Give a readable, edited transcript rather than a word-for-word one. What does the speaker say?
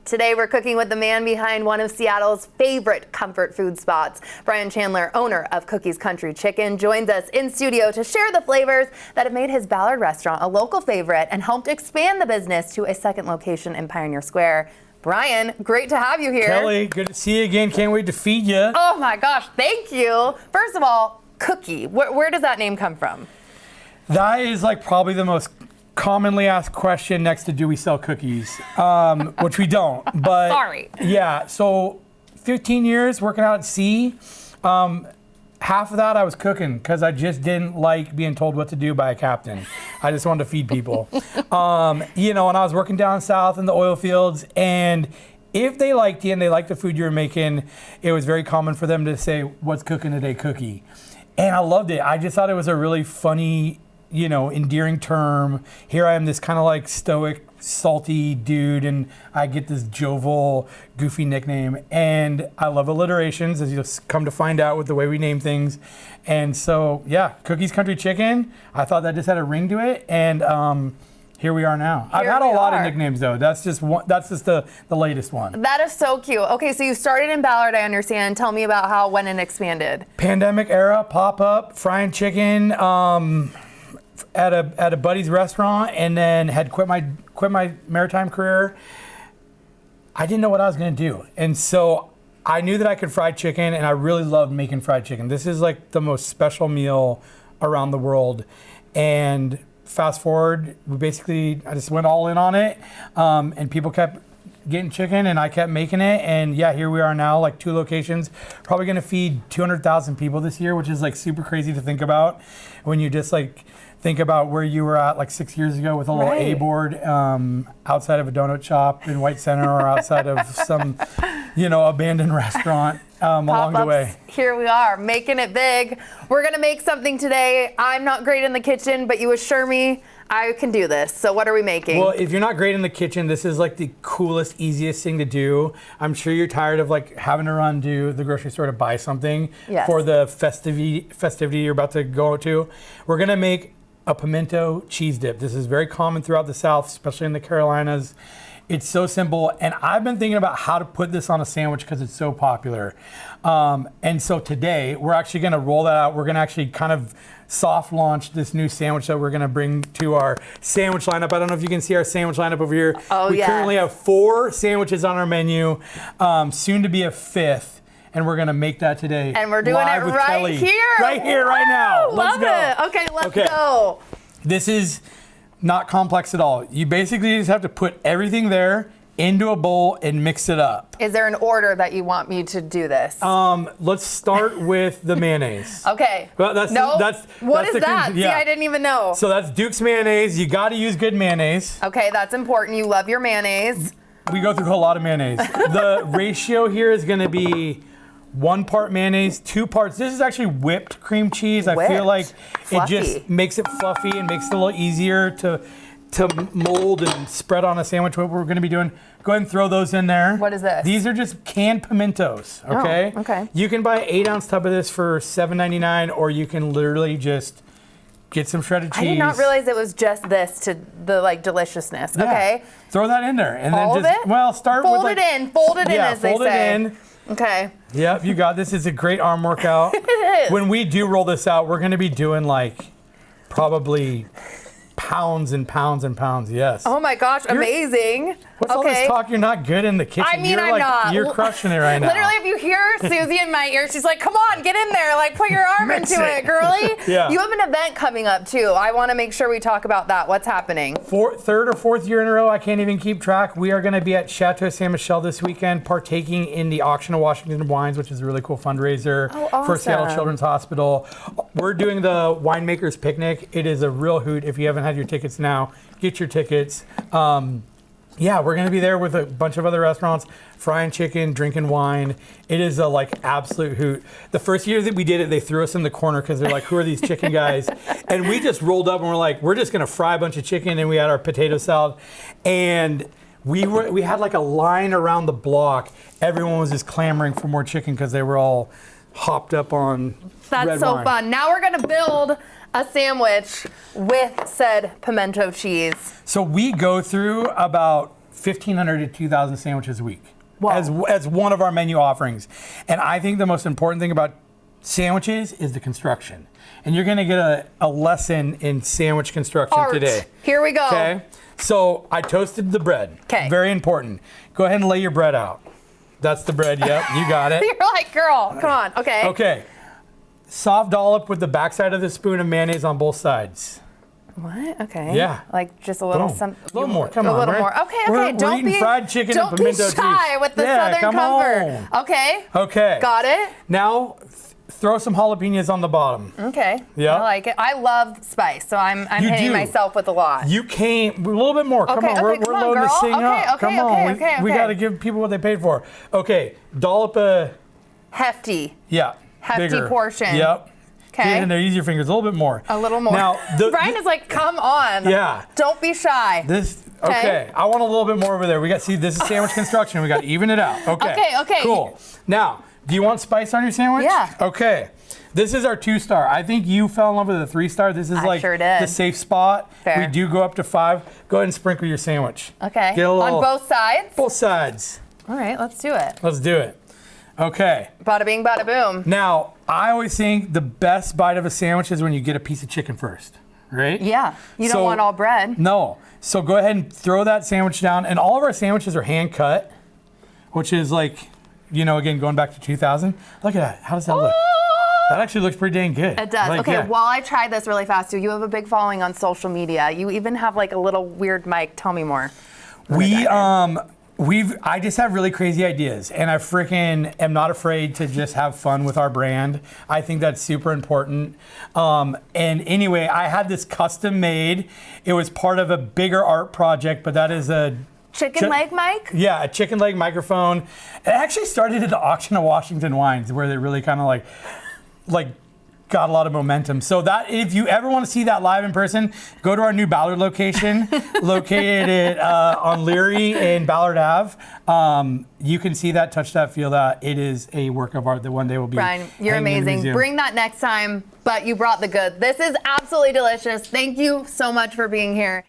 Today we're cooking with the man behind one of Seattle's favorite comfort food spots. Brian Chandler, owner of Cookies Country Chicken, joins us in studio to share the flavors that have made his Ballard restaurant a local favorite and helped expand the business to a second location in Pioneer Square. Brian, great to have you here. Kelly, good to see you again. Can't wait to feed you. Oh my gosh, thank you. First of all, cookie, where does that name come from? That is like probably the most commonly asked question next to do we sell cookies, which we don't. But sorry. Yeah, so 15 years working out at sea. Half of that I was cooking because I just didn't like being told what to do by a captain. I just wanted to feed people. And I was working down south in the oil fields, and if they liked you and they liked the food you were making, it was very common for them to say, "What's cooking today, cookie?" And I loved it. I just thought it was a really funny, endearing term. Here I am, this kind of like stoic, salty dude, and I get this jovial, goofy nickname. And I love alliterations, as you'll come to find out with the way we name things. And so, yeah, Cookies Country Chicken. I thought that just had a ring to it, and here we are now. I've had a lot of nicknames though. That's just one. That's just the latest one. That is so cute. Okay, so you started in Ballard, I understand. Tell me about how, when, and expanded. Pandemic era, pop up, frying chicken. At a buddy's restaurant, and then had quit my maritime career. I didn't know what I was going to do, and so I knew that I could fry chicken, and I really loved making fried chicken. This is like the most special meal around the world. And fast forward, I just went all in on it, and people kept getting chicken, and I kept making it, and yeah, here we are now, like 2 locations, probably going to feed 200,000 people this year, which is like super crazy to think about when you just like think about where you were at like 6 years ago with a little A-board outside of a donut shop in White Center or outside of some, abandoned restaurant along the way. Here we are, making it big. We're gonna make something today. I'm not great in the kitchen, but you assure me I can do this. So what are we making? Well, if you're not great in the kitchen, this is like the coolest, easiest thing to do. I'm sure you're tired of like having to run to the grocery store to buy something for the festivity you're about to go to. We're gonna make a pimento cheese dip. This is very common throughout the South, especially in the Carolinas. It's so simple, and I've been thinking about how to put this on a sandwich because it's so popular. And so today, we're actually gonna roll that out. We're gonna actually kind of soft launch this new sandwich that we're gonna bring to our sandwich lineup. I don't know if you can see our sandwich lineup over here. We currently have 4 sandwiches on our menu, soon to be a 5th. And we're gonna make that today. And we're doing it right Kelly. here. Right here, right now. Let's go. Love it. Okay, let's go. This is not complex at all. You basically just have to put everything there into a bowl and mix it up. Is there an order that you want me to do this? Let's start with the mayonnaise. Okay. Well, what is that? See, I didn't even know. So that's Duke's mayonnaise. You got to use good mayonnaise. Okay, that's important. You love your mayonnaise. We go through a lot of mayonnaise. The ratio here is going to be 1 part mayonnaise, 2 parts. This is actually whipped cream cheese. I feel like fluffy. It just makes it fluffy and makes it a little easier to mold and spread on a sandwich. What we're going to be doing, go ahead and throw those in there. What is this? These are just canned pimentos, okay? Oh, okay. You can buy an 8-ounce tub of this for $7.99, or you can literally just get some shredded cheese. I did not realize it was just this to the deliciousness. Yeah. Okay. Throw that in there, and All then of it? Well, start with Fold it in, as they say. Fold it in. Okay. Yep, you got this. It's a great arm workout. It is. When we do roll this out, we're going to be doing like probably pounds and pounds and pounds. Yes. Oh my gosh, amazing. What's all this talk? You're not good in the kitchen. I mean, I'm not. You're crushing it right now. Literally, if you hear Susie in my ear, she's like, come on, get in there. Like, put your arm into it, girly. Yeah. You have an event coming up, too. I want to make sure we talk about that. What's happening? 3rd or 4th year in a row, I can't even keep track. We are going to be at Chateau Saint Michelle this weekend, partaking in the Auction of Washington Wines, which is a really cool fundraiser for Seattle Children's Hospital. We're doing the Winemakers Picnic. It is a real hoot. If you haven't had your tickets now, get your tickets. Yeah, we're going to be there with a bunch of other restaurants, frying chicken, drinking wine. It is a absolute hoot. The first year that we did it, they threw us in the corner because they're like, who are these chicken guys? And we just rolled up and we're like, we're just going to fry a bunch of chicken, and we had our potato salad. And we had like a line around the block. Everyone was just clamoring for more chicken because they were all hopped up on red wine. That's so fun. Now we're going to build a sandwich with said pimento cheese. So we go through about 1,500 to 2,000 sandwiches a week. Wow. As one of our menu offerings. And I think the most important thing about sandwiches is the construction. And you're gonna get a lesson in sandwich construction Art. today. Here we go. Okay, so I toasted the bread. Okay. Very important. Go ahead and lay your bread out. That's the bread, yep, you got it. You're like, girl, come on, okay. Okay, soft dollop with the backside of the spoon of mayonnaise on both sides. What? Okay. Yeah. Like just a little Boom. something. A little more. Come on. A little We're- more. Okay. we're Don't eating be fried chicken and don't pimento be shy cheese. with the Yeah, Southern come comfort. on. Okay. Okay. Got it. Now, throw some jalapenos on the bottom. Okay. Yeah. I like it. I love spice, so I'm You hitting do. myself with a lot. You came a little bit more. Come Okay, on, okay, we're come on, loading this girl. thing Okay, up. okay, Come on, okay, we okay. got to give people what they paid for. Okay, dollop Hefty. yeah, Hefty bigger. portion. Yep. Okay. Get in there, use your fingers a little bit more. A little more. Now, Brian is like, come on. Yeah. Don't be shy. This okay. I want a little bit more over there. We got this is sandwich construction. We got to even it out. Okay. Okay. Cool. Now, do you want spice on your sandwich? Yeah. Okay. This is our 2-star. I think you fell in love with the 3-star. This is I like sure did. the safe spot. Fair. We do go up to 5. Go ahead and sprinkle your sandwich. Okay. Get a little, on both sides? Both sides. All right, let's do it. Let's do it. Okay. Bada bing, bada boom. Now, I always think the best bite of a sandwich is when you get a piece of chicken first, right? Yeah. You don't So- want all bread. No. So go ahead and throw that sandwich down. And all of our sandwiches are hand cut, which is like, again, going back to 2000. Look at that. How does that look? That actually looks pretty dang good. It does. Like, Okay, yeah. while I try this really fast, you have a big following on social media. You even have like a little weird mic. Tell me more. I just have really crazy ideas, and I freaking am not afraid to just have fun with our brand. I think that's super important. And anyway, I had this custom made. It was part of a bigger art project, but that is a Chicken leg mic? yeah, a chicken leg microphone. It actually started at the auction of Washington Wines, where they really kind of like got a lot of momentum. So that if you ever want to see that live in person, go to our new Ballard location, located on Leary and Ballard Ave. You can see that, touch that, feel that. It is a work of art that one day will be. Brian, you're hanging in the amazing. museum. Bring that next time, but you brought the good. This is absolutely delicious. Thank you so much for being here.